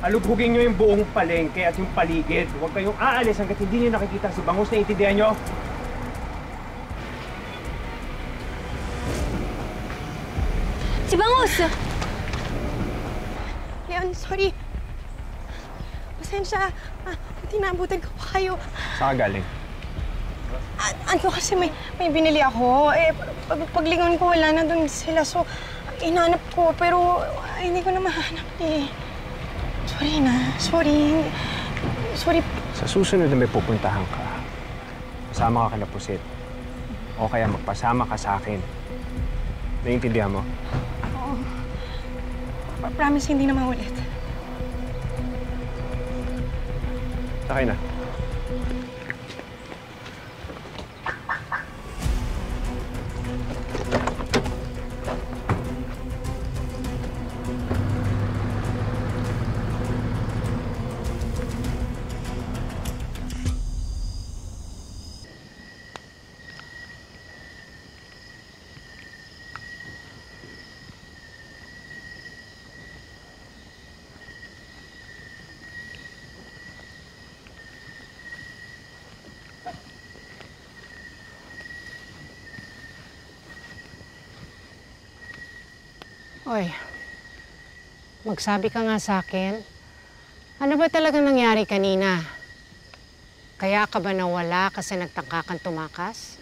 Alubugin nyo yung buong palengke at yung paligid. Huwag kayong aalis hanggat hindi nyo nakikita si Bangus. Naiintindihan nyo? Si Bangus! Leon, sorry. Pasensya. Tinabutan ko pa kayo. Saan ka galing? Ano kasi may binili ako. Paglingon ko, wala na dun sila. So, inanap ko. Pero hindi ko na mahanap eh. Sorry na. Sorry. Sa susunod na may pupuntahan ka, kasama ka kina Pusit. O kaya magpasama ka sa akin. Naiintindihan mo? Oo. Promise, hindi na maulit. Sakay na. Oy, magsabi ka nga sa akin. Ano ba talaga nangyari kanina? Kaya ka ba nawala kasi nagtangka kang tumakas?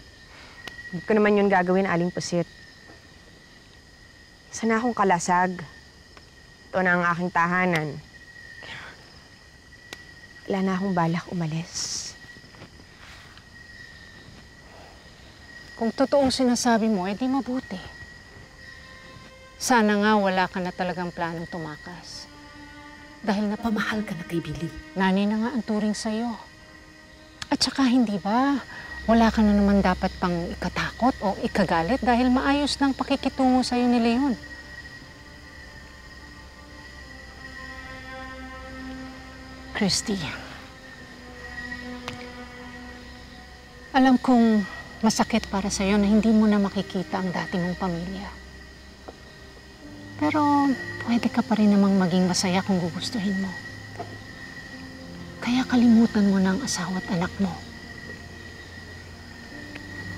Hindi ko naman yun gagawin, Aling Pusit. Isa na akong kalasag. Ito na ang aking tahanan. Wala na akong balak umalis. Kung totoong sinasabi mo, edi mabuti. Sana nga wala ka na talagang planong tumakas. Dahil napamahal ka na kay Billy. Nanay na nga ang turing sa'yo. At saka hindi ba, wala ka na naman dapat pang ikatakot o ikagalit dahil maayos ng pakikitungo sa'yo ni Leon. Christy, alam kong masakit para sa'yo na hindi mo na makikita ang dati mong pamilya. Pero pwede ka pa rin namang maging masaya kung gugustuhin mo. Kaya kalimutan mo na ang asawa at anak mo.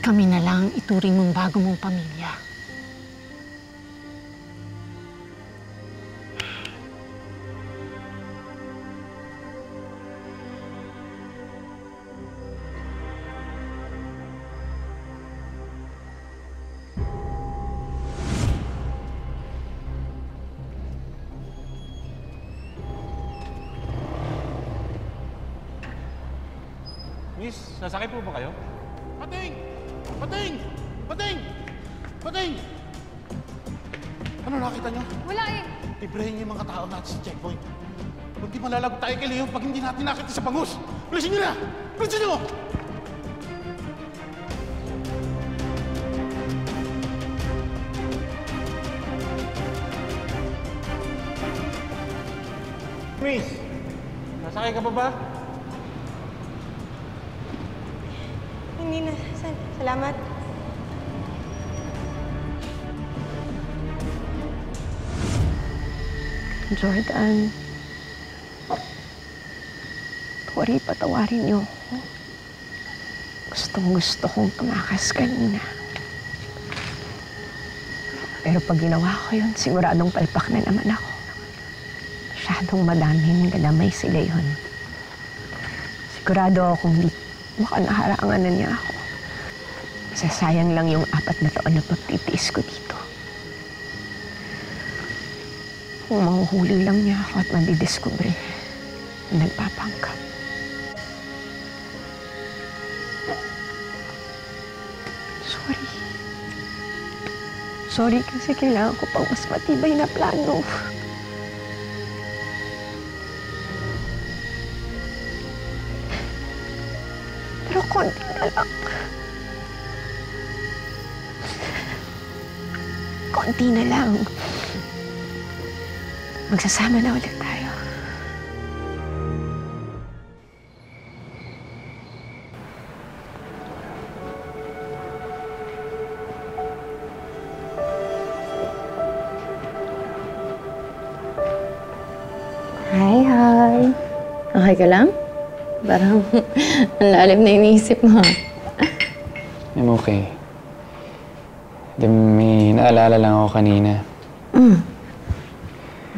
Kami na lang ituring mong bago mong pamilya. Miss, sasakay po ba kayo? Pating! Pating! Pating! Pating! Ano nakita niyo? Wala eh. Librahin niyo yung mga tao natin sa checkpoint. Kung di malalagot tayo kay Leon pag hindi natin nakita sa Bangus. Bilisin niyo na! Bilisin niyo! Miss, nasakay ka pa ba? Hindi na. Salamat. Jordan. Sorry, patawarin niyo ako. Gustong-gusto kong tumakas kanina. Pero pag ginawa ko yun, siguradong palpak na naman ako. Masyadong madaming galamay si Leon. Sigurado akong di baka naharangan na niya ako. Sasayang lang yung 4 na taon na pagtitiis ko dito. Kung mahuhuli lang niya ako at madidiskubre na nagpapanggap. Sorry. Sorry kasi kailangan ko pang mas matibay na plano. Pero konti na lang. Konti na lang. Magsasama na ulit tayo. Hi. Okay ka lang? Parang ang lalim na iniisip mo. I'm okay. May naalala lang ako kanina.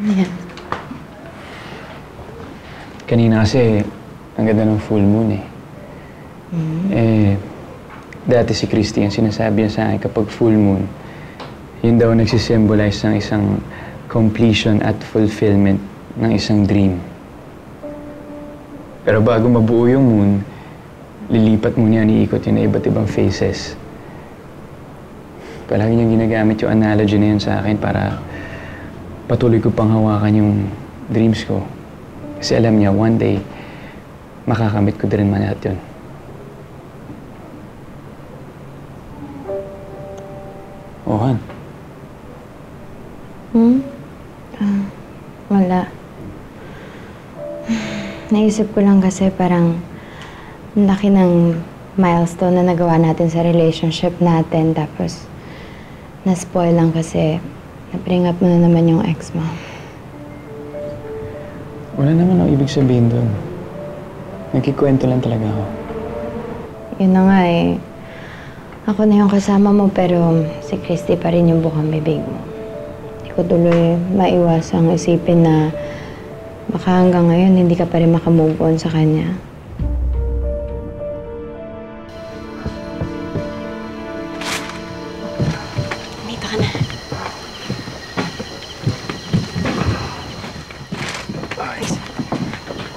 Ayan. Kanina kasi, ang ganda ng full moon eh. Dati si Christy, ang sinasabi niya sa akin kapag full moon, yun daw nagsisymbolize ng isang completion at fulfillment ng isang dream. Pero bago mabuo yung moon, lilipat muna yan, iikot yun na iba't ibang phases. Palagi niyang ginagamit yung analogy na yun sa akin para patuloy ko pang hawakan yung dreams ko. Kasi alam niya, one day, makakamit ko din man lahat yun. Oh, Han. Wala. Naisip ko lang kasi parang laki ng milestone na nagawa natin sa relationship natin. Tapos, na-spoil lang kasi na-bring up mo na naman yung ex mo. Wala naman ako ibig sabihin doon. Nagkikwento lang talaga ako. Yun na nga eh. Ako na yung kasama mo pero si Christy pa rin yung bukang bibig mo. Hindi ko tuloy maiwasang isipin na baka hanggang ngayon hindi ka pa rin makamove on sa kanya. Dito ka na.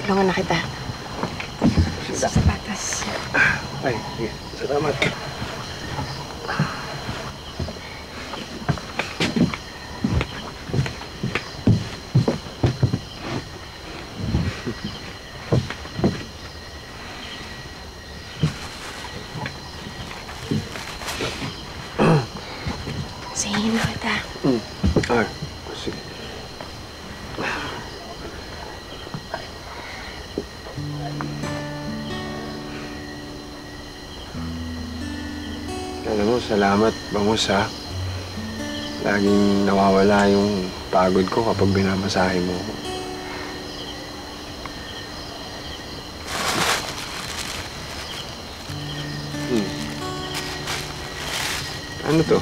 Tulungan na kita. Sa sapatos. Ay, sige. Salamat. Sige na kita. Ay, sige. Alam mo, salamat, bangus ha. Laging nawawala yung pagod ko kapag binamasahe mo ako. Ano to?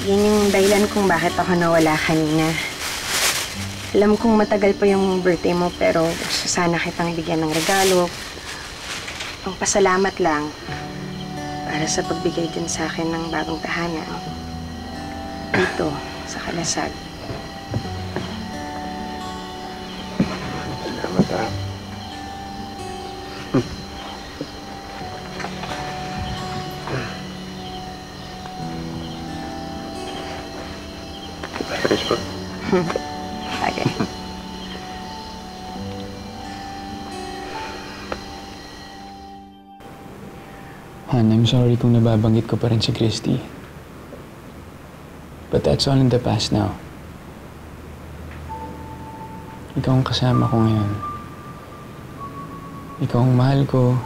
Yan yung dahilan kung bakit ako nawala kanina. Alam kong matagal pa yung birthday mo pero gusto sana kitang bigyan ng regalo. Ang pasalamat lang para sa pagbigay din sa akin ng bagong tahanan dito sa Kalasag. Salamat ha. Thanks po. Bagay. Han, I'm sorry kung nababanggit ko pa rin si Christy. But that's all in the past now. Ikaw ang kasama ko ngayon. Ikaw ang mahal ko.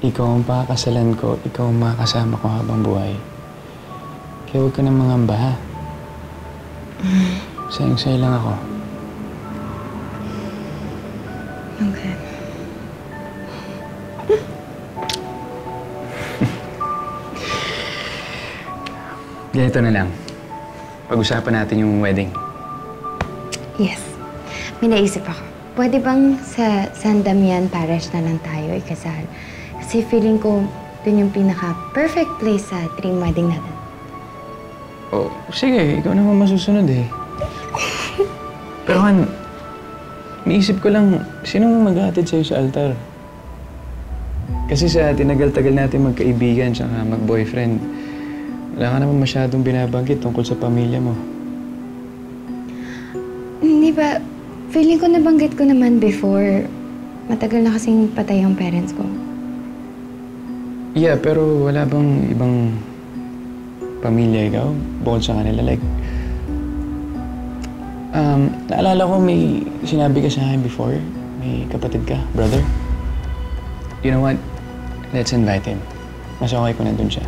Ikaw ang pakakasalan ko. Ikaw ang makakasama ko habang buhay. Kaya huwag ka nang mangamba, ha? Sayang-sayang lang ako. Okay. Ganito na lang. Pag-usapan natin yung wedding. Yes. May naisip ako. Pwede bang sa San Damian Parish na lang tayo ikasal? Kasi feeling ko dun yung pinaka-perfect place sa dream wedding natin. Oh, sige. Ikaw naman masusunod eh. Pero Han, naisip ko lang, sinong maghahatid sa'yo sa altar? Kasi sa tinagal-tagal natin magkaibigan tsaka mag-boyfriend, wala ka naman masyadong binabanggit tungkol sa pamilya mo. Hindi ba, feeling ko nabanggit ko naman before. Matagal na kasing patay yung parents ko. Yeah, pero wala bang ibang pamilya ikaw bukod sa kanila? Like, naalala ko may sinabi ka sa akin before. May kapatid ka, brother. You know what? Let's invite him. Mas okay kung nandun siya.